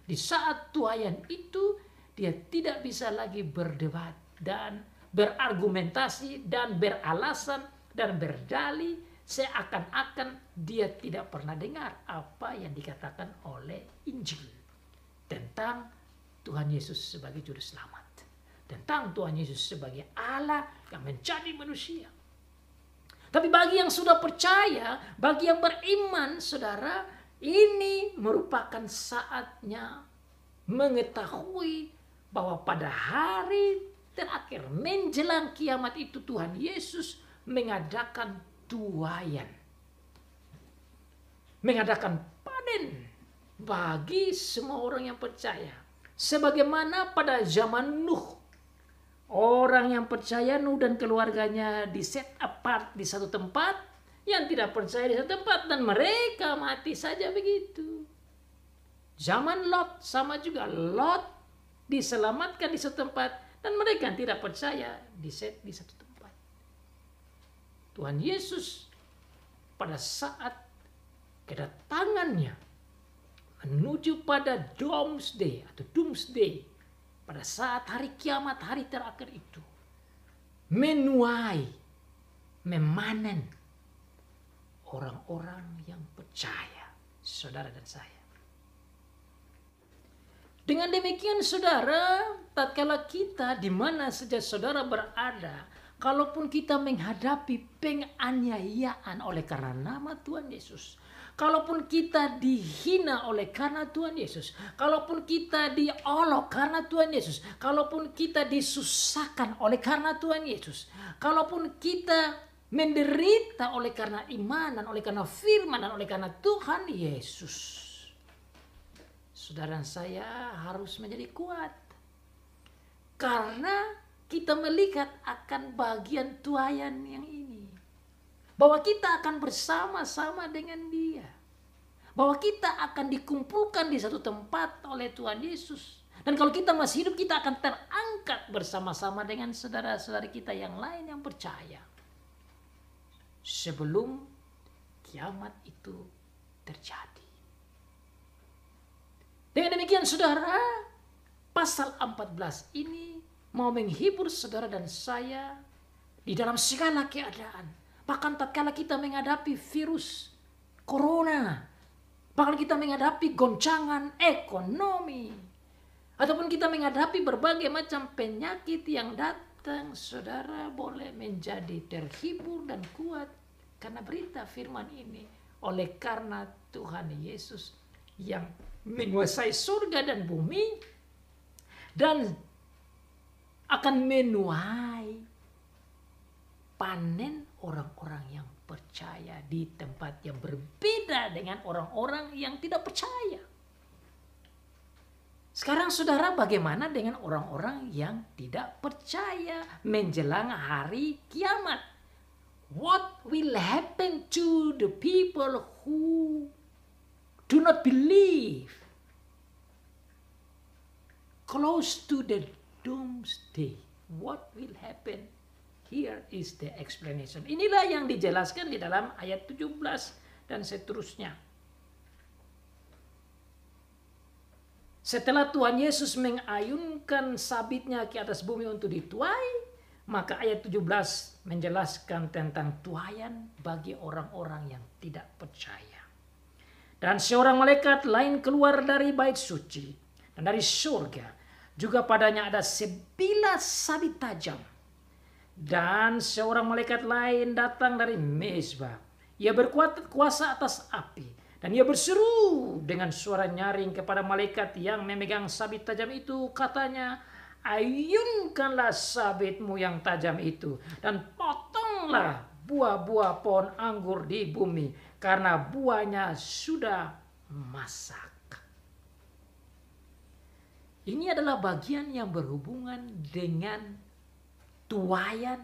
di saat tuayan itu, dia tidak bisa lagi berdebat dan berargumentasi dan beralasan dan berdalih, seakan-akan dia tidak pernah dengar apa yang dikatakan oleh Injil tentang Tuhan Yesus sebagai juru selamat, tentang Tuhan Yesus sebagai Allah yang menjadi manusia. Tapi bagi yang sudah percaya, bagi yang beriman, saudara, ini merupakan saatnya mengetahui bahwa pada hari terakhir menjelang kiamat itu, Tuhan Yesus mengadakan tuayan, mengadakan panen bagi semua orang yang percaya. Sebagaimana pada zaman Nuh, orang yang percaya, Nuh dan keluarganya di set apart di satu tempat, yang tidak percaya di satu tempat, dan mereka mati saja begitu. Zaman Lot sama juga, Lot diselamatkan di satu tempat dan mereka yang tidak percaya di set di satu tempat. Tuhan Yesus pada saat kedatangannya menuju pada doomsday atau doomsday, pada saat hari kiamat, hari terakhir itu, menuai, memanen orang-orang yang percaya, saudara dan saya. Dengan demikian, saudara, tatkala kita di mana saja saudara berada, kalaupun kita menghadapi penganiayaan oleh karena nama Tuhan Yesus, kalaupun kita dihina oleh karena Tuhan Yesus, kalaupun kita diolok karena Tuhan Yesus, kalaupun kita disusahkan oleh karena Tuhan Yesus, kalaupun kita menderita oleh karena iman dan oleh karena firman dan oleh karena Tuhan Yesus, saudara saya harus menjadi kuat. Karena kita melihat akan bagian tuayan yang ini, bahwa kita akan bersama-sama dengan Dia, bahwa kita akan dikumpulkan di satu tempat oleh Tuhan Yesus. Dan kalau kita masih hidup, kita akan terangkat bersama-sama dengan saudara-saudara kita yang lain yang percaya, sebelum kiamat itu terjadi. Dengan demikian, saudara, pasal 14 ini mau menghibur saudara dan saya di dalam segala keadaan. Bahkan tatkala kita menghadapi virus corona, bahkan kita menghadapi goncangan ekonomi, ataupun kita menghadapi berbagai macam penyakit yang datang, saudara boleh menjadi terhibur dan kuat karena berita firman ini, oleh karena Tuhan Yesus yang menguasai surga dan bumi dan akan menuai panen orang-orang yang percaya di tempat yang berbeda dengan orang-orang yang tidak percaya. Sekarang saudara, bagaimana dengan orang-orang yang tidak percaya menjelang hari kiamat? What will happen to the people who do not believe? Close to the doomsday, what will happen? Here is the explanation. Inilah yang dijelaskan di dalam ayat 17 dan seterusnya. Setelah Tuhan Yesus mengayunkan sabitnya ke atas bumi untuk dituai, maka ayat 17 menjelaskan tentang tuayan bagi orang-orang yang tidak percaya. Dan seorang malaikat lain keluar dari bait suci dan dari surga. Juga padanya ada sebilas sabit tajam. Dan seorang malaikat lain datang dari mezbah. Ia berkuasa atas api. Dan ia berseru dengan suara nyaring kepada malaikat yang memegang sabit tajam itu. Katanya, ayunkanlah sabitmu yang tajam itu. Dan potonglah buah-buah pohon anggur di bumi. Karena buahnya sudah masak. Ini adalah bagian yang berhubungan dengan tuayan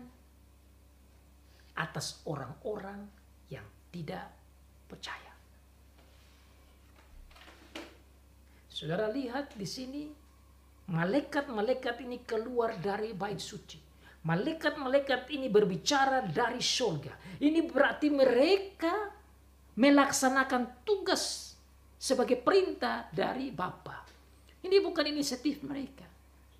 atas orang-orang yang tidak percaya. Saudara lihat di sini, malaikat-malaikat ini keluar dari bait suci. Malaikat-malaikat ini berbicara dari surga. Ini berarti mereka melaksanakan tugas sebagai perintah dari Bapa. Ini bukan inisiatif mereka.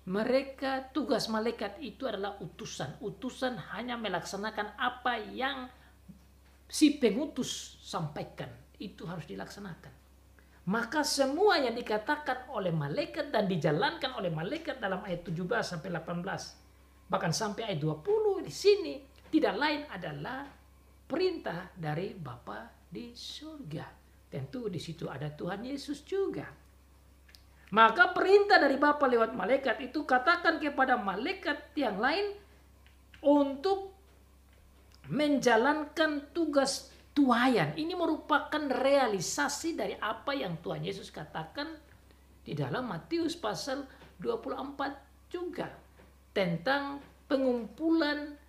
Mereka, tugas malaikat itu adalah utusan. Utusan hanya melaksanakan apa yang si pengutus sampaikan. Itu harus dilaksanakan. Maka semua yang dikatakan oleh malaikat dan dijalankan oleh malaikat dalam ayat 17 sampai 18, bahkan sampai ayat 20 di sini, tidak lain adalah perintah dari Bapa di surga. Tentu di situ ada Tuhan Yesus juga. Maka perintah dari Bapa lewat malaikat itu katakan kepada malaikat yang lain untuk menjalankan tugas tuayan. Ini merupakan realisasi dari apa yang Tuhan Yesus katakan di dalam Matius pasal 24 juga. Tentang pengumpulan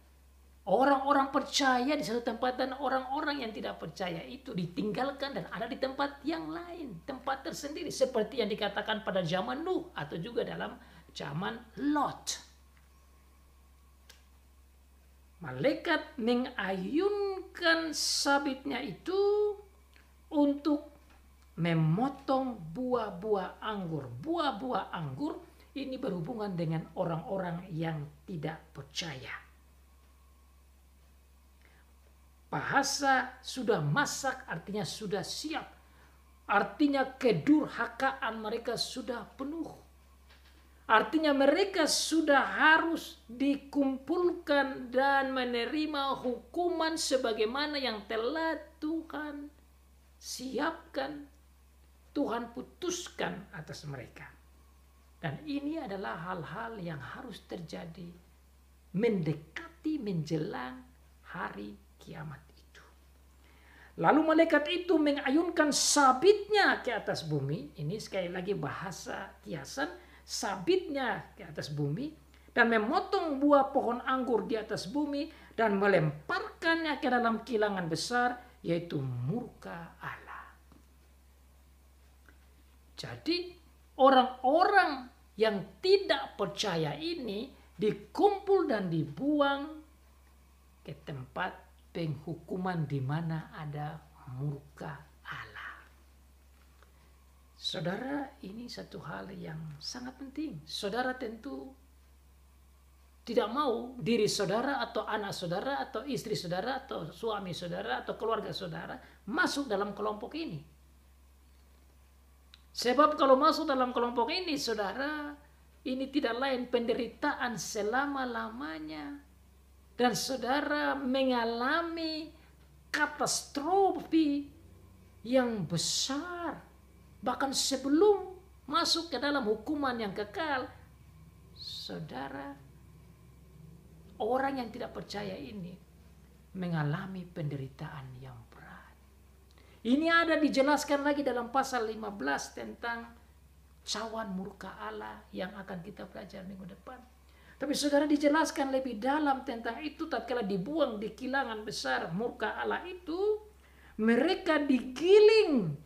orang-orang percaya di satu tempat dan orang-orang yang tidak percaya itu ditinggalkan dan ada di tempat yang lain. Tempat tersendiri seperti yang dikatakan pada zaman Nuh atau juga dalam zaman Lot. Malaikat mengayunkan sabitnya itu untuk memotong buah-buah anggur. Buah-buah anggur ini berhubungan dengan orang-orang yang tidak percaya. Bahasa sudah masak artinya sudah siap. Artinya kedurhakaan mereka sudah penuh. Artinya mereka sudah harus dikumpulkan dan menerima hukuman sebagaimana yang telah Tuhan siapkan, Tuhan putuskan atas mereka. Dan ini adalah hal-hal yang harus terjadi mendekati menjelang hari kiamat itu. Lalu malaikat itu mengayunkan sabitnya ke atas bumi. Ini sekali lagi bahasa kiasan. Sabitnya ke atas bumi dan memotong buah pohon anggur di atas bumi dan melemparkannya ke dalam kilangan besar, yaitu murka Allah. Jadi orang-orang yang tidak percaya ini dikumpul dan dibuang ke tempat penghukuman di mana ada murka Allah. Saudara, ini satu hal yang sangat penting. Saudara tentu tidak mau diri saudara atau anak saudara atau istri saudara atau suami saudara atau keluarga saudara masuk dalam kelompok ini. Sebab kalau masuk dalam kelompok ini, saudara, ini tidak lain penderitaan selama-lamanya. Dan saudara mengalami katastrofi yang besar. Bahkan sebelum masuk ke dalam hukuman yang kekal, saudara, orang yang tidak percaya ini mengalami penderitaan yang berat. Ini ada dijelaskan lagi dalam pasal 15 tentang cawan murka Allah yang akan kita pelajari minggu depan. Tapi saudara, dijelaskan lebih dalam tentang itu tatkala dibuang di kilangan besar murka Allah itu, mereka digiling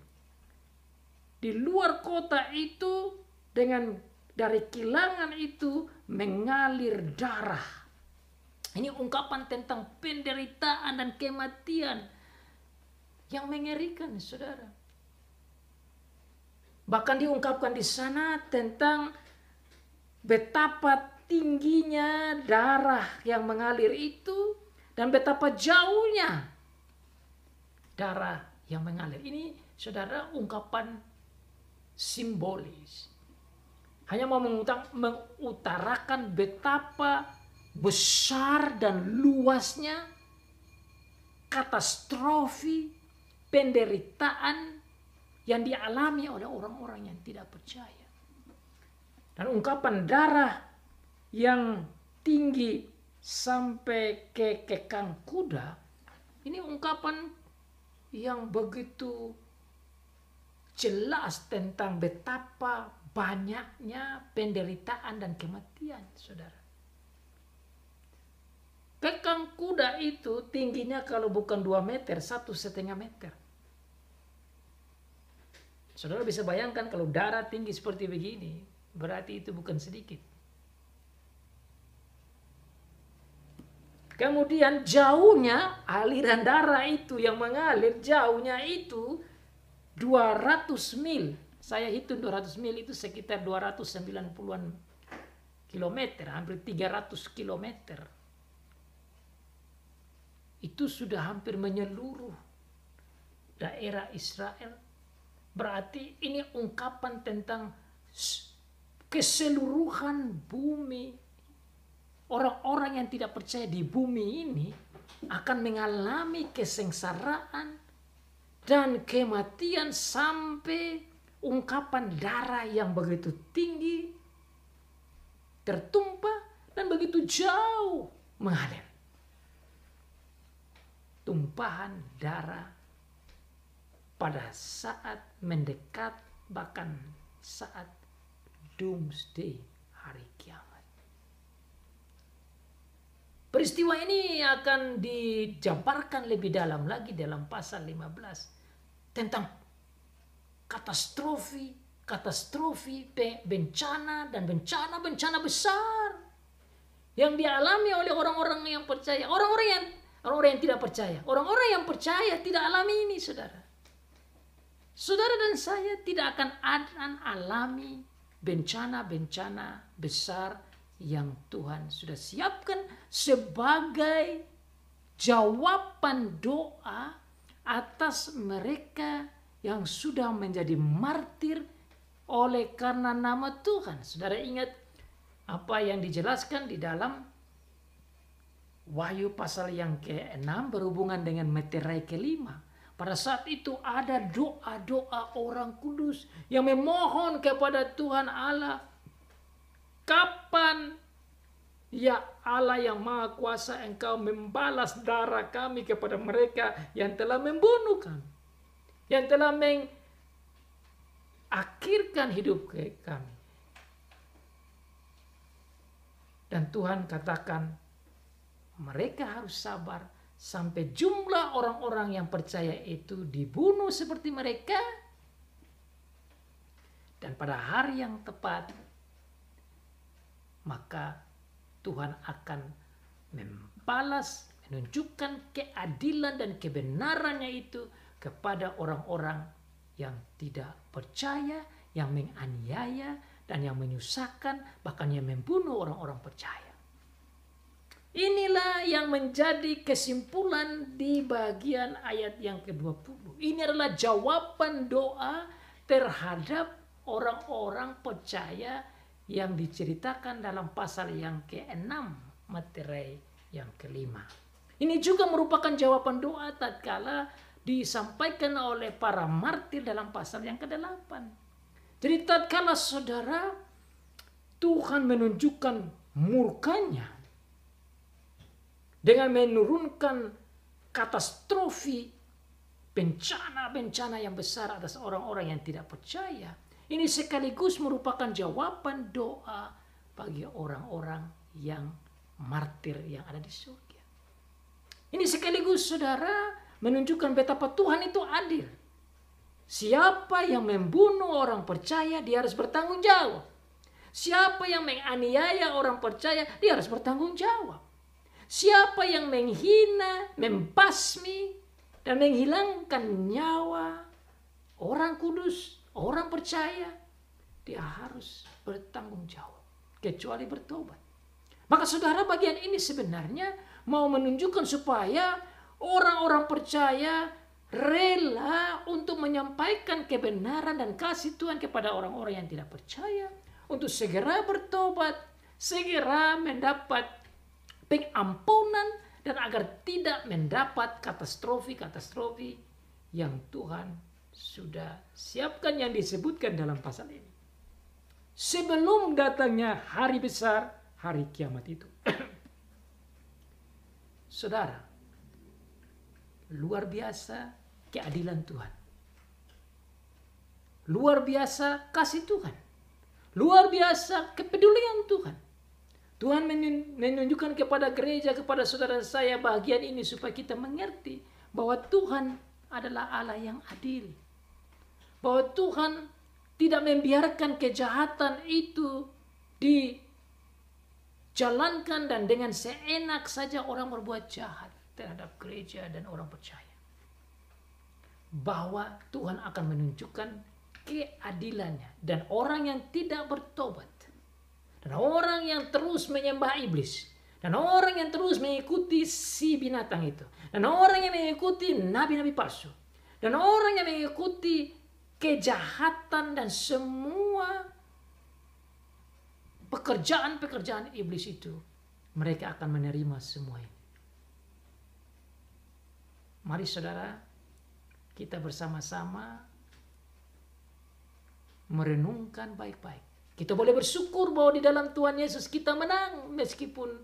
di luar kota itu dengan dari kilangan itu mengalir darah. Ini ungkapan tentang penderitaan dan kematian yang mengerikan, saudara. Bahkan diungkapkan di sana tentang betapa tingginya darah yang mengalir itu dan betapa jauhnya darah yang mengalir. Ini, saudara, ungkapan simbolis. Hanya mau mengutarakan betapa besar dan luasnya katastrofi penderitaan yang dialami oleh orang-orang yang tidak percaya. Dan ungkapan darah yang tinggi sampai ke kekang kuda, ini ungkapan yang begitu jelas tentang betapa banyaknya penderitaan dan kematian, saudara. Kekang kuda itu tingginya kalau bukan 2 meter, 1,5 meter. Saudara bisa bayangkan kalau darah tinggi seperti begini, berarti itu bukan sedikit. Kemudian jauhnya aliran darah itu yang mengalir, jauhnya itu 200 mil. Saya hitung 200 mil itu sekitar 290-an kilometer, hampir 300 kilometer. Itu sudah hampir menyeluruh daerah Israel. Berarti ini ungkapan tentang keseluruhan bumi. Orang-orang yang tidak percaya di bumi ini akan mengalami kesengsaraan dan kematian sampai ungkapan darah yang begitu tinggi tertumpah dan begitu jauh mengalir. Tumpahan darah pada saat mendekat, bahkan saat doomsday, hari kiamat. Peristiwa ini akan dijabarkan lebih dalam lagi dalam pasal 15 tentang katastrofi, bencana dan bencana besar yang dialami oleh orang-orang yang percaya, orang-orang yang tidak percaya. Orang-orang yang percaya tidak alami ini, saudara. Saudara dan saya tidak akan alami bencana-bencana besar yang Tuhan sudah siapkan sebagai jawaban doa atas mereka yang sudah menjadi martir oleh karena nama Tuhan. Saudara ingat apa yang dijelaskan di dalam Wahyu pasal yang ke-6 berhubungan dengan meterai kelima. Pada saat itu ada doa-doa orang kudus yang memohon kepada Tuhan Allah. Kapan ya Allah yang Maha Kuasa engkau membalas darah kami kepada mereka yang telah membunuh kami. Yang telah mengakhirkan hidup kami. Dan Tuhan katakan mereka harus sabar sampai jumlah orang-orang yang percaya itu dibunuh seperti mereka. Dan pada hari yang tepat maka Tuhan akan membalas, menunjukkan keadilan dan kebenarannya itu kepada orang-orang yang tidak percaya, yang menganiaya, dan yang menyusahkan, bahkan yang membunuh orang-orang percaya. Inilah yang menjadi kesimpulan di bagian ayat yang ke-20. Ini adalah jawaban doa terhadap orang-orang percaya yang diceritakan dalam pasal yang ke-6, materai yang ke-5. Ini juga merupakan jawaban doa tatkala disampaikan oleh para martir dalam pasal yang ke-8. Jadi tatkala saudara Tuhan menunjukkan murkanya dengan menurunkan katastrofi, bencana-bencana yang besar atas orang-orang yang tidak percaya. Ini sekaligus merupakan jawaban doa bagi orang-orang yang martir yang ada di surga. Ini sekaligus saudara menunjukkan betapa Tuhan itu adil. Siapa yang membunuh orang percaya dia harus bertanggung jawab. Siapa yang menganiaya orang percaya dia harus bertanggung jawab. Siapa yang menghina, membasmi dan menghilangkan nyawa orang kudus, orang percaya, dia harus bertanggung jawab kecuali bertobat. Maka saudara, bagian ini sebenarnya mau menunjukkan supaya orang-orang percaya rela untuk menyampaikan kebenaran dan kasih Tuhan kepada orang-orang yang tidak percaya, untuk segera bertobat, segera mendapat pengampunan, dan agar tidak mendapat katastrofi-katastrofi yang Tuhan sudah siapkan yang disebutkan dalam pasal ini. Sebelum datangnya hari besar, hari kiamat itu. Saudara, luar biasa keadilan Tuhan. Luar biasa kasih Tuhan. Luar biasa kepedulian Tuhan. Tuhan menunjukkan kepada gereja, kepada saudara saya bagian ini supaya kita mengerti bahwa Tuhan adalah Allah yang adil. bahwa Tuhan tidak membiarkan kejahatan itu dijalankan dan dengan seenak saja orang berbuat jahat terhadap gereja dan orang percaya. Bahwa Tuhan akan menunjukkan keadilannya, dan orang yang tidak bertobat, dan orang yang terus menyembah iblis, dan orang yang terus mengikuti si binatang itu, dan orang yang mengikuti nabi-nabi palsu, dan orang yang mengikuti kejahatan dan semua pekerjaan-pekerjaan iblis itu, mereka akan menerima semua ini. Mari saudara, kita bersama-sama merenungkan baik-baik. Kita boleh bersyukur bahwa di dalam Tuhan Yesus kita menang, meskipun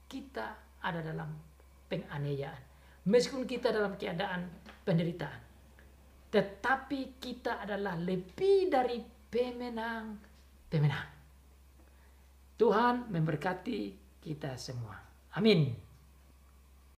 kita ada dalam penganiayaan, meskipun kita dalam keadaan penderitaan. Tetapi kita adalah lebih dari pemenang. Tuhan memberkati kita semua. Amin.